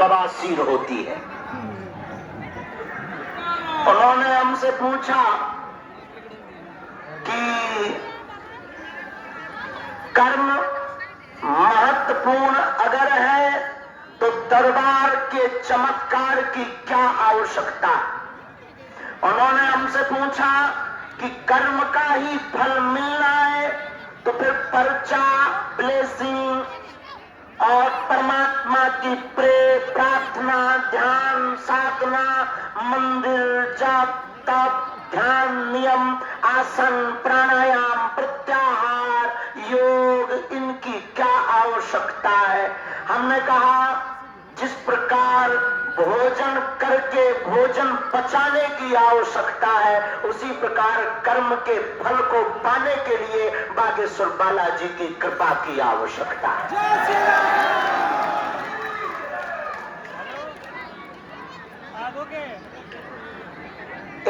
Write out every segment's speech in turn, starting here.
बवासीर होती है। उन्होंने हमसे पूछा कि कर्म महत्वपूर्ण अगर है तो दरबार के चमत्कार की क्या आवश्यकता। उन्होंने हमसे पूछा कि कर्म का ही फल मिलना है तो फिर पर्चा, ब्लेसिंग और परमात्मा की प्रेम, प्रार्थना, ध्यान, साधना, मंदिर, जप, तप, ध्यान, नियम, आसन, प्राणायाम, प्रत्याहार, योग, इनकी क्या आवश्यकता है। हमने कहा जिस प्रकार भोजन करके भोजन पचाने की आवश्यकता है, उसी प्रकार कर्म के फल को पाने के लिए बागेश्वर बालाजी की कृपा की आवश्यकता है।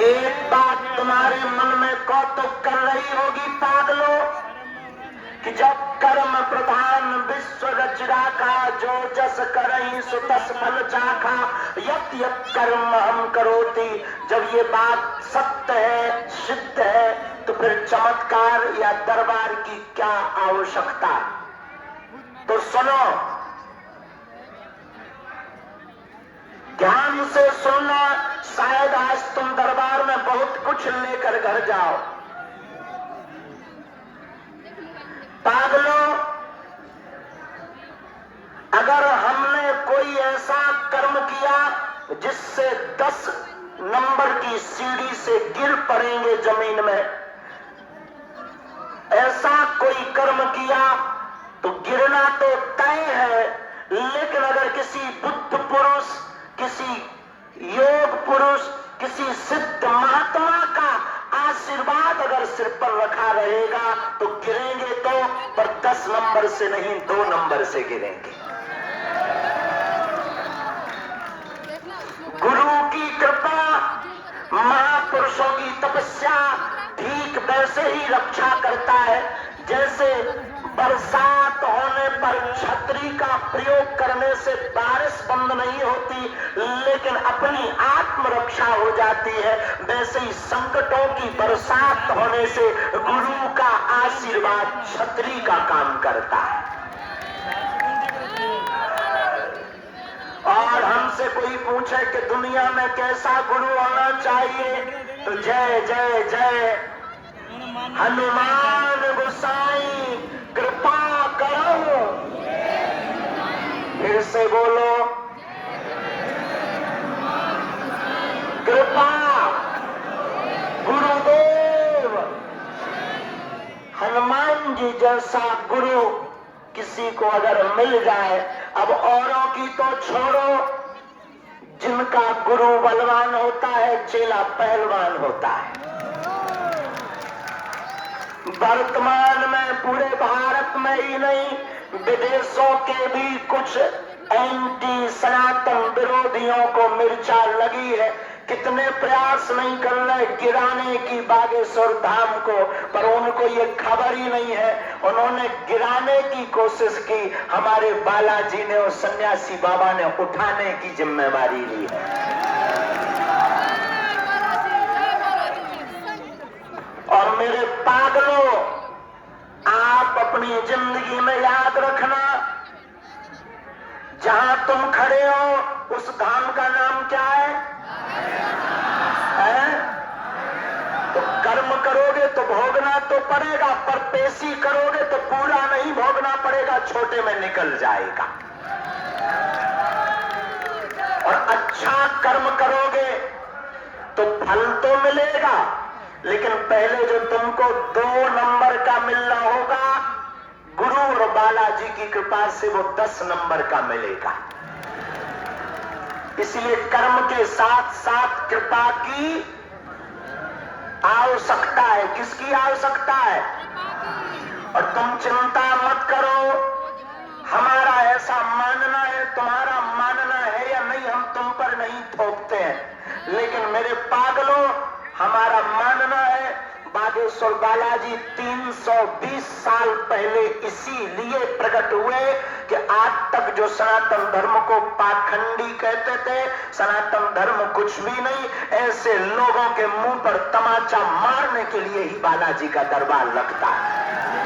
एक बात तुम्हारे मन में कौतुक कर रही होगी पागलों, कि जब कर्म प्रधान विश्व रच राखा, जो जस करहि सो तस फल चाखा, यत यत कर्म हम करोति। जब ये बात सत्य है, सिद्ध है, तो फिर चमत्कार या दरबार की क्या आवश्यकता। तो सुनो, ध्यान से सुनना, शायद आज तुम दरबार में बहुत कुछ लेकर घर जाओ। पागलों, अगर हमने कोई ऐसा कर्म किया जिससे 10 नंबर की सीढ़ी से गिर पड़ेंगे जमीन में, ऐसा कोई कर्म किया तो गिरना तो तय है, लेकिन अगर किसी बुद्ध पुरुष, किसी योग पुरुष, किसी सिद्ध महात्मा का आशीर्वाद अगर सिर पर रखा रहेगा तो गिरेंगे तो, पर 10 नंबर से नहीं 2 नंबर से गिरेंगे। गुरु की कृपा, महापुरुषों की तपस्या ठीक वैसे ही रक्षा करता है जैसे बरसात होने पर छतरी का प्रयोग करने से बारिश बंद नहीं होती, लेकिन अपनी आत्मरक्षा हो जाती है, वैसे ही संकटों की बरसात होने से गुरु का आशीर्वाद छतरी का काम करता है। और हमसे कोई पूछे कि दुनिया में कैसा गुरु होना चाहिए, तो जय जय जय हनुमान गोसाई कृपा करो। फिर से बोलो, कृपा गुरुदेव। हनुमान जी जैसा गुरु किसी को अगर मिल जाए, अब औरों की तो छोड़ो, जिनका गुरु बलवान होता है, चेला पहलवान होता है। वर्तमान में पूरे भारत में ही नहीं, विदेशों के भी कुछ एंटी सनातन विरोधियों को मिर्चा लगी है। कितने प्रयास नहीं कर रहे गिराने की बागेश्वर धाम को, पर उनको ये खबर ही नहीं है। उन्होंने गिराने की कोशिश की, हमारे बालाजी ने और सन्यासी बाबा ने उठाने की जिम्मेवारी ली है। और मेरे पागलों, आप अपनी जिंदगी में याद रखना, जहां तुम खड़े हो उस धाम का नाम क्या है? तो कर्म करोगे तो भोगना तो पड़ेगा, पर पेशी करोगे तो पूरा नहीं भोगना पड़ेगा, छोटे में निकल जाएगा। और अच्छा कर्म करोगे तो फल तो मिलेगा, लेकिन पहले जो तुमको 2 नंबर का मिलना होगा, गुरु और बालाजी की कृपा से वो 10 नंबर का मिलेगा। इसलिए कर्म के साथ साथ कृपा की आवश्यकता है। किसकी आवश्यकता है? और तुम चिंता मत करो, हमारा ऐसा मानना है, तुम्हारा मानना है या नहीं, हम तुम पर नहीं थोपते हैं, लेकिन मेरे पागलों, हमारा मानना है नागेश्वर बालाजी 320 साल पहले इसीलिए प्रकट हुए कि आज तक जो सनातन धर्म को पाखंडी कहते थे, सनातन धर्म कुछ भी नहीं, ऐसे लोगों के मुंह पर तमाचा मारने के लिए ही बालाजी का दरबार लगता है।